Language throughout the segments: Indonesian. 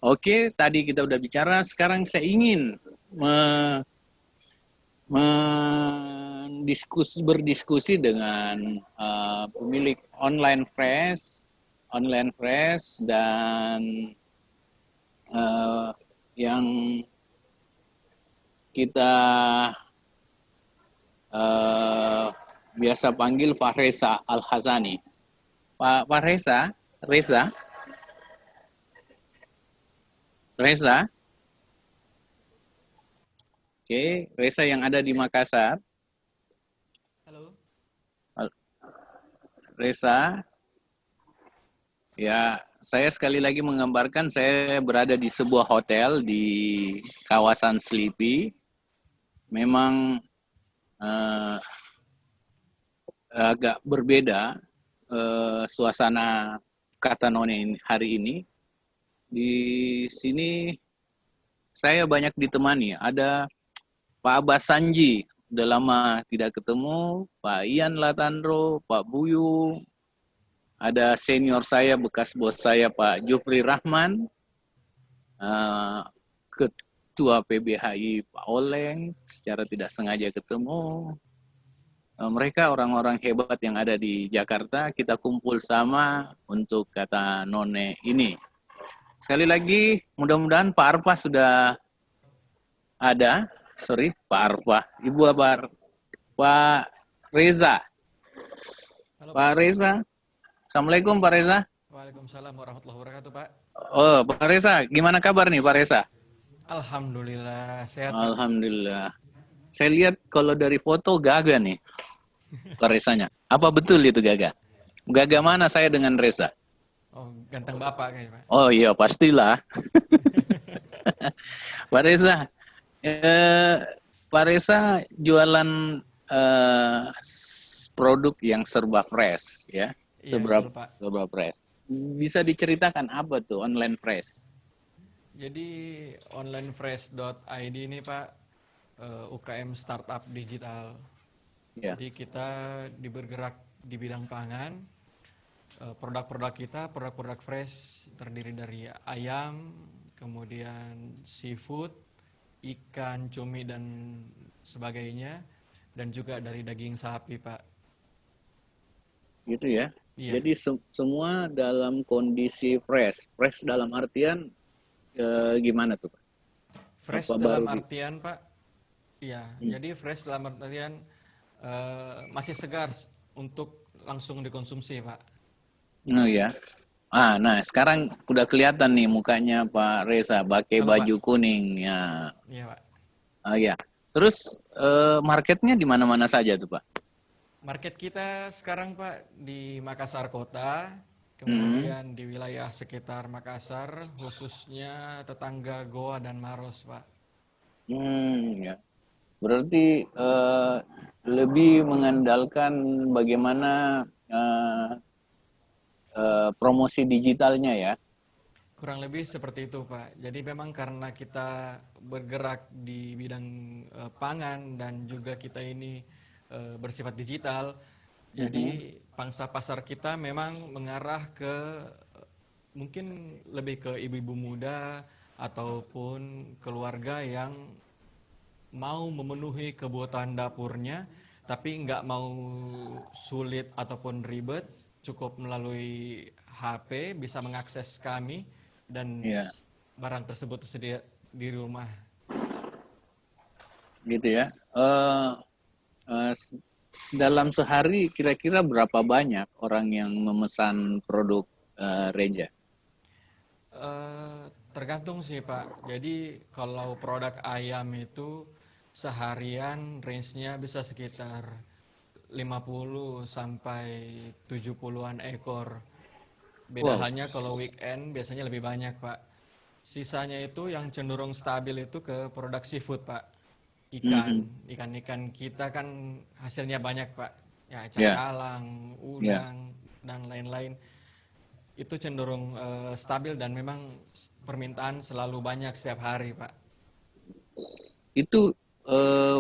Oke, tadi kita udah bicara, sekarang saya ingin berdiskusi dengan pemilik online fresh dan yang kita biasa panggil Fahreza Al-Hazani. Pak Reza, oke, Reza yang ada di Makassar. Halo. Reza, ya saya sekali lagi menggambarkan saya berada di sebuah hotel di kawasan Selipi. Memang agak berbeda suasana Katanone hari ini. Di sini saya banyak ditemani. Ada Pak Abbas Sanji, udah lama tidak ketemu. Pak Ian Latandro, Pak Buyu. Ada senior saya, bekas bos saya, Pak Jufri Rahman. Ketua PBHI Pak Oleng, secara tidak sengaja ketemu. Mereka orang-orang hebat yang ada di Jakarta, kita kumpul sama untuk kata none ini. Sekali lagi, mudah-mudahan Pak Arfa sudah ada. Sorry, Pak Arfa. Ibu apa? Pak Reza. Halo Pak Pak. Reza. Assalamualaikum Pak Reza. Waalaikumsalam warahmatullahi wabarakatuh Pak. Oh, Pak Reza, gimana kabar nih Pak Reza? Alhamdulillah sehat Pak. Alhamdulillah. Saya lihat kalau dari foto gagah nih Pak Rezanya. Apa betul itu gagah? Gagah mana saya dengan Reza? Oh ganteng Bapak kayaknya Pak. Oh iya, pastilah. Pak Reza, eh, Pak Reza jualan eh, produk yang serba fresh, ya, Iya betul Pak. serba fresh. Bisa diceritakan apa tuh online fresh? Jadi onlinefresh.id ini Pak UKM startup digital. Ya, Jadi kita bergerak di bidang pangan. Produk-produk kita produk-produk fresh terdiri dari ayam, kemudian seafood, ikan, cumi dan sebagainya, dan juga dari daging sapi Pak. gitu ya. Iya. Jadi semua dalam kondisi fresh. Fresh dalam artian gimana tuh, Pak? Fresh Apa dalam baru di? artian Pak, iya, Hmm. jadi fresh dalam artian masih segar untuk langsung dikonsumsi Pak. Oh ya. Nah sekarang udah kelihatan nih mukanya Pak Reza pakai Halo Pak, baju kuning ya. iya Pak. Oh ya. Terus marketnya di mana-mana saja tuh Pak? Market kita sekarang Pak di Makassar Kota, Hmm. kemudian di wilayah sekitar Makassar, khususnya tetangga Goa dan Maros Pak. Ya. Berarti lebih mengandalkan bagaimana promosi digitalnya ya. Kurang lebih seperti itu Pak. Jadi memang karena kita bergerak di bidang pangan dan juga kita ini bersifat digital, Mhm. jadi pangsa pasar kita memang mengarah ke mungkin lebih ke ibu-ibu muda ataupun keluarga yang mau memenuhi kebutuhan dapurnya, tapi nggak mau sulit ataupun ribet, cukup melalui HP bisa mengakses kami dan Ya, barang tersebut tersedia di rumah. gitu ya. Eh eh, dalam sehari kira-kira berapa banyak orang yang memesan produk Reja? Tergantung sih Pak. Jadi kalau produk ayam itu seharian range-nya bisa sekitar 50 sampai 70-an ekor. Beda Wow. halnya kalau weekend biasanya lebih banyak Pak. Sisanya itu yang cenderung stabil itu ke produk seafood Pak. Ikan, Mhm. ikan-ikan kita kan hasilnya banyak Pak. Ya Ya, cakalang, ya. udang, dan lain-lain. Itu cenderung stabil dan memang permintaan selalu banyak setiap hari Pak. Itu eh,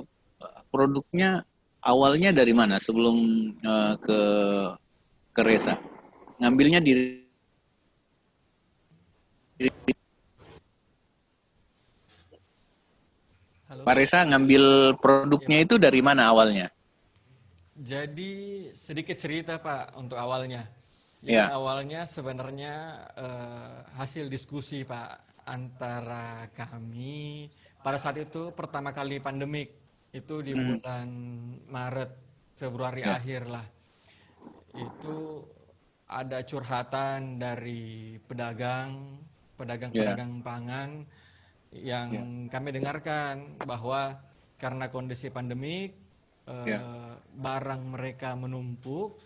produknya awalnya dari mana sebelum ke Reza? Ngambilnya di Halo. Pak Reza ngambil Ya, produknya Pak. itu dari mana awalnya? Jadi sedikit cerita Pak untuk awalnya. Jadi Ya, awalnya sebenarnya hasil diskusi Pak antara kami pada saat itu pertama kali pandemik itu di mhm, bulan Maret Februari ya, akhir lah. Itu ada curhatan dari ya, pedagang-pedagang pangan yang ya, kami dengarkan bahwa karena kondisi pandemik ya, barang mereka menumpuk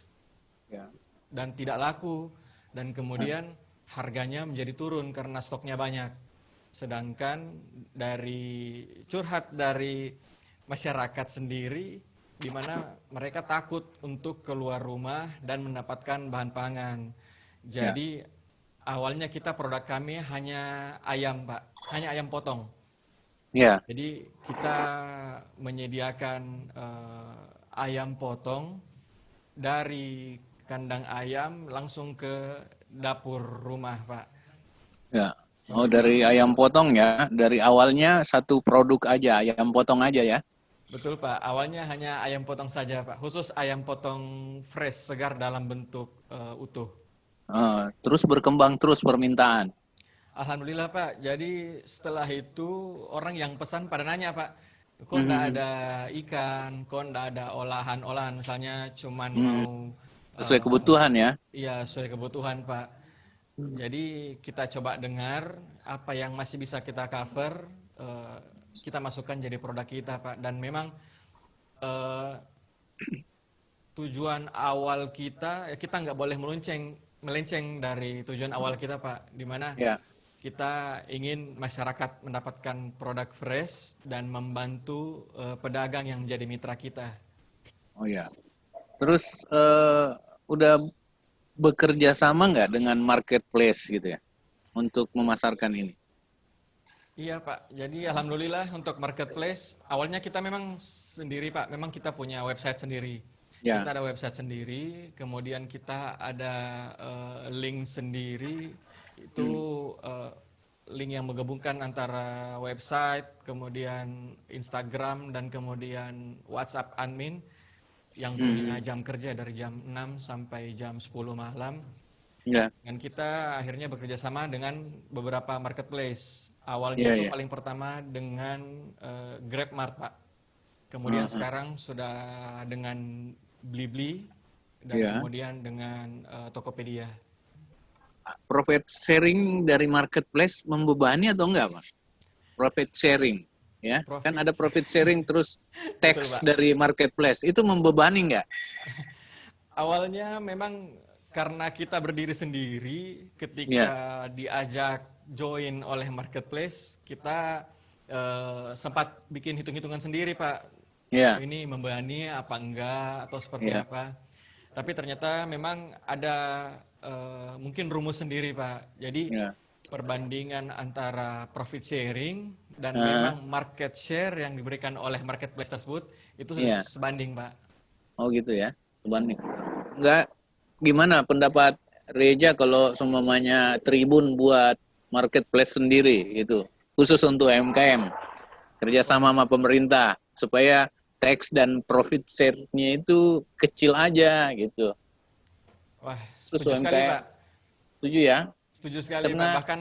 ya, dan tidak laku dan ah, kemudian harganya menjadi turun karena stoknya banyak. Sedangkan dari curhat dari masyarakat sendiri di mana mereka takut untuk keluar rumah dan mendapatkan bahan pangan. ya, Jadi awalnya kita produk kami hanya ayam, Pak. Hanya ayam potong. ya. Jadi kita menyediakan ayam potong dari kandang ayam langsung ke dapur rumah, Pak. Ya. Oh, dari ayam potong ya. Dari awalnya satu produk aja, ayam potong aja ya. Betul, Pak. Awalnya hanya ayam potong saja, Pak. Khusus ayam potong fresh, segar dalam bentuk utuh. Terus berkembang terus permintaan. Alhamdulillah, Pak. Jadi setelah itu orang yang pesan pada nanya, Pak, kok ndak Mhm, ada ikan, kok ndak ada olahan-olahan, misalnya cuman mhm. mau Sesuai eh, kebutuhan ya. iya sesuai kebutuhan, Pak. Jadi kita coba dengar apa yang masih bisa kita cover, eh, kita masukkan jadi produk kita, Pak. Dan memang eh, tujuan awal kita, ya kita nggak boleh melenceng dari tujuan awal kita, Pak. Di mana Ya. kita ingin masyarakat mendapatkan produk fresh dan membantu pedagang yang menjadi mitra kita. Oh ya. Terus udah bekerja sama nggak dengan marketplace gitu ya untuk memasarkan ini? Iya Pak, jadi alhamdulillah untuk marketplace, awalnya kita memang sendiri Pak, memang kita punya website sendiri. Ya. Kita ada website sendiri, kemudian kita ada link sendiri, itu Hmm. eh, link yang menggabungkan antara website, kemudian Instagram, dan kemudian WhatsApp admin yang punya Hmm. jam kerja dari jam 6 sampai jam 10 malam. Ya. Dan kita akhirnya bekerja sama dengan beberapa marketplace. Awalnya Ya, itu ya. paling pertama dengan GrabMart, Pak. Kemudian Heeh. sekarang sudah dengan Blibli dan Ya. kemudian dengan Tokopedia. Profit sharing dari marketplace membebani atau enggak, Mas? Profit sharing, ya. Kan Profit, ada profit sharing terus betul tax Pak. dari marketplace. Itu membebani enggak? Awalnya memang karena kita berdiri sendiri, Ya. ketika diajak join oleh marketplace, kita sempat bikin hitung-hitungan sendiri, Pak. Ya. Ini membebani apa enggak atau seperti Ya. apa. Tapi ternyata memang ada mungkin rumus sendiri, Pak. Jadi Ya. perbandingan antara profit sharing dan Heeh. memang market share yang diberikan oleh marketplace tersebut itu Iya. sebanding, Pak. Oh gitu ya. Sebanding. Enggak, gimana pendapat Reja kalau semuanya Tribun buat marketplace sendiri gitu, khusus untuk UMKM, kerjasama Wah, sama pemerintah supaya tax dan profit share-nya itu kecil aja gitu. wah, Khusus setuju sekali, UMKM, Pak. setuju ya? Setuju sekali, Pak. Karena Bahkan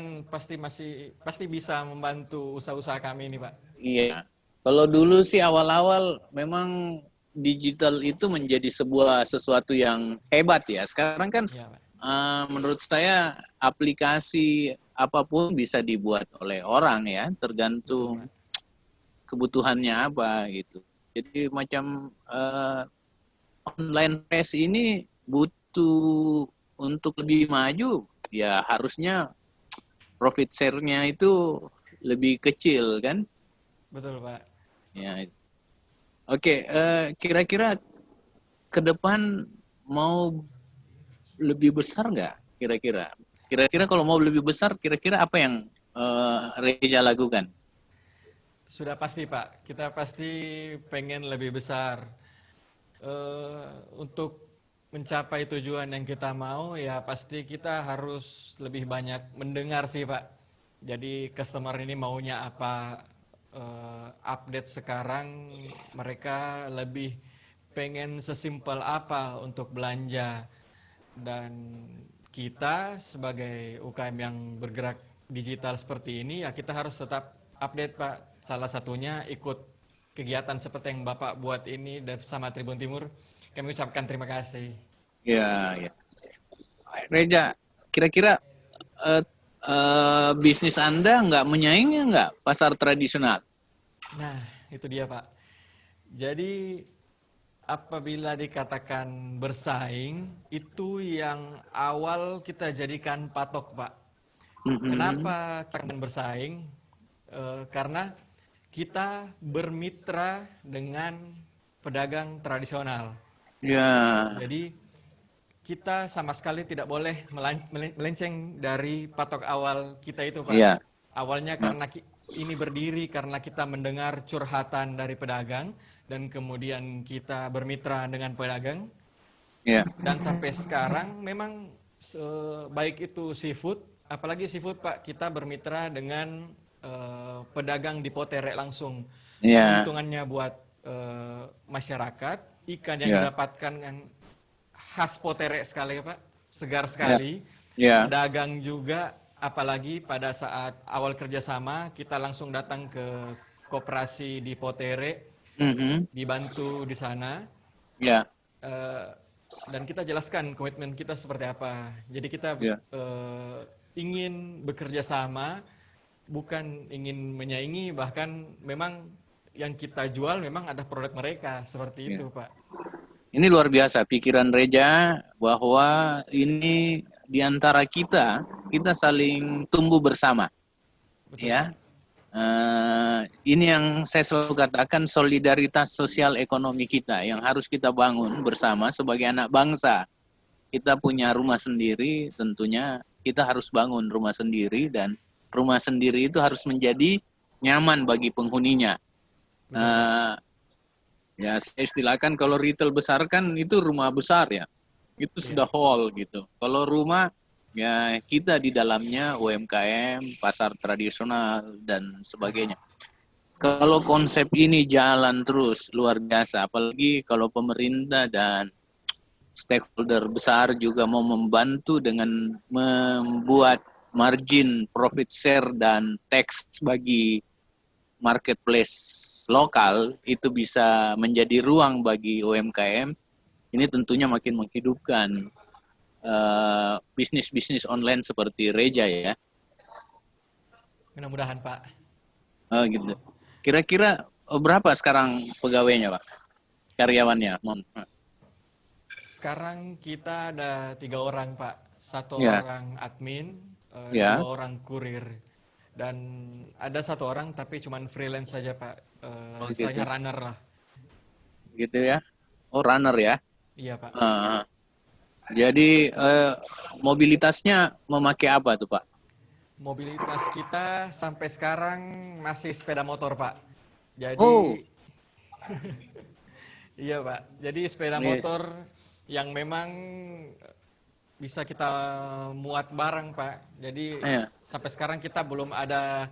pasti bisa membantu usaha-usaha kami ini, Pak. iya, kalau dulu sih awal-awal memang digital itu menjadi sebuah sesuatu yang hebat ya. Sekarang kan Iya, Pak. menurut saya aplikasi apapun bisa dibuat oleh orang ya, Betul, Pak. tergantung kebutuhannya apa gitu. Jadi macam online press ini butuh untuk lebih maju ya harusnya profit share-nya itu lebih kecil kan? Betul, Pak. Ya. Oke, kira-kira ke depan mau lebih besar nggak? Kira-kira? Kira-kira kalau mau lebih besar, kira-kira apa yang Reza lakukan? Sudah pasti, Pak. Kita pasti pengen lebih besar. Untuk mencapai tujuan yang kita mau, ya pasti kita harus lebih banyak mendengar sih, Pak. Jadi customer ini maunya apa, update sekarang mereka lebih pengen sesimpel apa untuk belanja, dan kita sebagai UKM yang bergerak digital seperti ini ya kita harus tetap update Pak. Salah satunya ikut kegiatan seperti yang Bapak buat ini bersama Tribun Timur. Kami ucapkan terima kasih. Ya, ya. Reja, kira-kira eh, bisnis Anda nggak menyaingnya nggak pasar tradisional? Nah, itu dia Pak. Jadi apabila dikatakan bersaing, itu yang awal kita jadikan patok Pak. Mhm. Kenapa kita akan bersaing? Karena kita bermitra dengan pedagang tradisional. Ya, Jadi kita sama sekali tidak boleh melenceng dari patok awal kita itu, Pak. iya. Awalnya Nah, karena ini berdiri karena kita mendengar curhatan dari pedagang dan kemudian kita bermitra dengan pedagang, iya. dan sampai sekarang memang baik itu seafood, apalagi seafood Pak, kita bermitra dengan pedagang di Potere langsung. Iya, Keuntungannya buat masyarakat, ikan yang iya. didapatkan kan khas Potere sekali Pak, segar Iya. sekali. Iya. Pedagang juga, apalagi pada saat awal kerjasama, kita langsung datang ke koperasi di Potere, Mhm. dibantu di sana. Iya. Eh, dan kita jelaskan komitmen kita seperti apa. Jadi kita Iya. ingin bekerja sama, bukan ingin menyaingi, bahkan memang yang kita jual memang ada produk mereka, seperti Iya. itu, Pak. Ini luar biasa pikiran Reja bahwa ini di antara kita saling tumbuh bersama, Betul, ya. Pak. Ini yang saya selalu katakan solidaritas sosial ekonomi kita yang harus kita bangun bersama sebagai anak bangsa. Kita punya rumah sendiri, tentunya kita harus bangun rumah sendiri dan rumah sendiri itu harus menjadi nyaman bagi penghuninya. Betul, Pak. Eh, Ya saya istilahkan kalau retail besar kan itu rumah besar ya, itu sudah Iya. hall gitu. Kalau rumah ya kita di dalamnya UMKM, pasar tradisional dan sebagainya. Kalau konsep ini jalan terus luar biasa, apalagi kalau pemerintah dan stakeholder besar juga mau membantu dengan membuat margin profit share dan tax bagi marketplace lokal itu bisa menjadi ruang bagi UMKM, ini tentunya makin menghidupkan bisnis-bisnis online seperti Reja ya. Mudah-mudahan, Pak. Gitu. Kira-kira berapa sekarang pegawainya, Pak? Karyawannya? Sekarang kita ada 3 orang, Pak. Satu Ya, orang admin, ya, 2 orang kurir, dan ada 1 orang tapi cuman freelance saja, Pak. oh Istilahnya gitu, runner lah. gitu ya. Oh runner ya. Iya, Pak. Uh, jadi mobilitasnya memakai apa tuh, Pak? Mobilitas kita sampai sekarang masih sepeda motor, Pak. Oh, Jadi, iya, Pak. Jadi sepeda ini, motor yang memang bisa kita muat barang, Pak. Jadi ya. sampai sekarang kita belum ada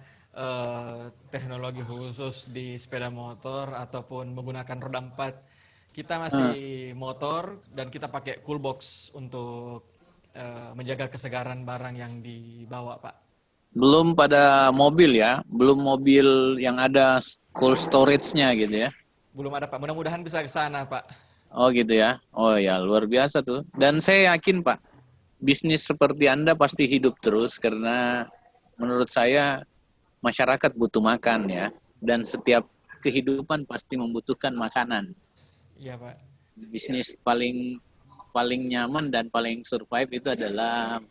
teknologi khusus di sepeda motor ataupun menggunakan roda 4. Kita Uh, masih motor dan kita pakai cool box untuk menjaga kesegaran barang yang dibawa, Pak. Belum pada mobil ya, belum mobil yang ada cold storage-nya gitu ya. Belum ada, Pak. Mudah-mudahan bisa ke sana, Pak. Oh gitu ya. Oh ya, luar biasa tuh. Dan saya yakin Pak, bisnis seperti Anda pasti hidup terus karena menurut saya masyarakat butuh makan ya. Dan setiap kehidupan pasti membutuhkan makanan. Iya, Pak. Bisnis paling paling nyaman dan paling survive itu adalah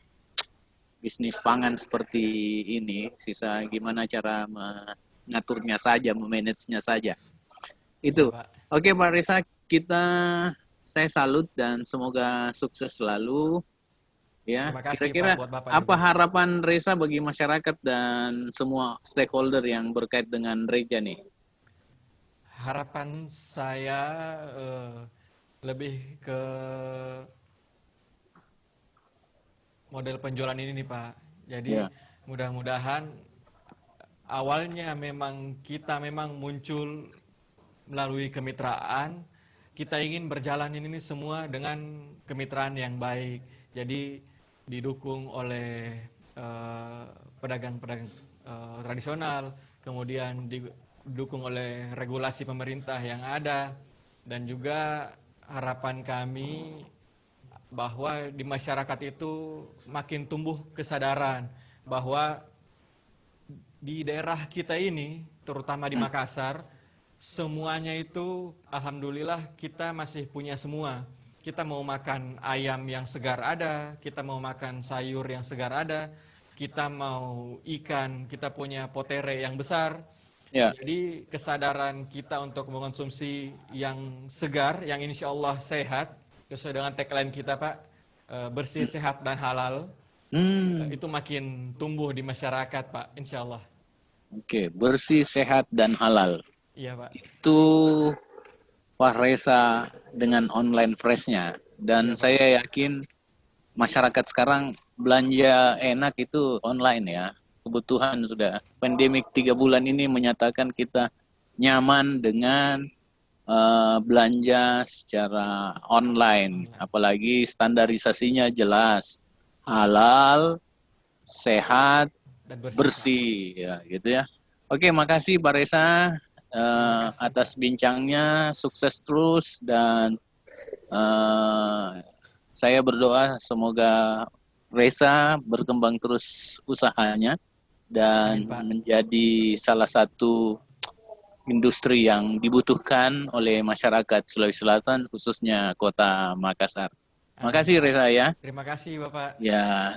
bisnis pangan seperti ini. Sisa gimana cara mengaturnya saja, memanagenya saja. Iya, Itu. Pak. Oke Pak Risa, saya salut dan semoga sukses selalu. Ya, Terima kasih, Pak, kira-kira buat Bapak apa juga. harapan Reza bagi masyarakat dan semua stakeholder yang berkait dengan Reja nih? Harapan saya eh, lebih ke model penjualan ini nih, Pak. Jadi Ya, mudah-mudahan awalnya memang kita memang muncul melalui kemitraan, kita ingin berjalan ini semua dengan kemitraan yang baik. Jadi didukung oleh pedagang-pedagang tradisional, kemudian didukung oleh regulasi pemerintah yang ada, dan juga harapan kami bahwa di masyarakat itu makin tumbuh kesadaran bahwa di daerah kita ini, terutama di Makassar, semuanya itu alhamdulillah kita masih punya semua. Kita mau makan ayam yang segar ada, kita mau makan sayur yang segar ada, kita mau ikan, kita punya potere yang besar. Ya, Jadi kesadaran kita untuk mengonsumsi yang segar, yang insya Allah sehat, sesuai dengan tagline kita Pak, bersih, sehat, dan halal, hmm, itu makin tumbuh di masyarakat Pak, insya Allah. oke, bersih, sehat, dan halal. Iya Pak, Itu Wah Reza dengan online freshnya. iya Dan Pak. saya yakin masyarakat sekarang belanja enak itu online ya. Kebutuhan sudah. Pandemik 3 bulan ini menyatakan kita nyaman dengan belanja secara online. Online. Apalagi standarisasinya jelas. Halal, sehat, Dan bersih Pak. bersih. Ya, gitu ya. Oke, makasih Pak Reza Terima kasih Pak. atas bincangnya. Sukses terus dan eh, saya berdoa semoga Reza berkembang terus usahanya dan Amin Pak. menjadi salah satu industri yang dibutuhkan oleh masyarakat Sulawesi Selatan, khususnya Kota Makassar. Amin Makasih Pak. Reza ya. Terima kasih Bapak. Ya.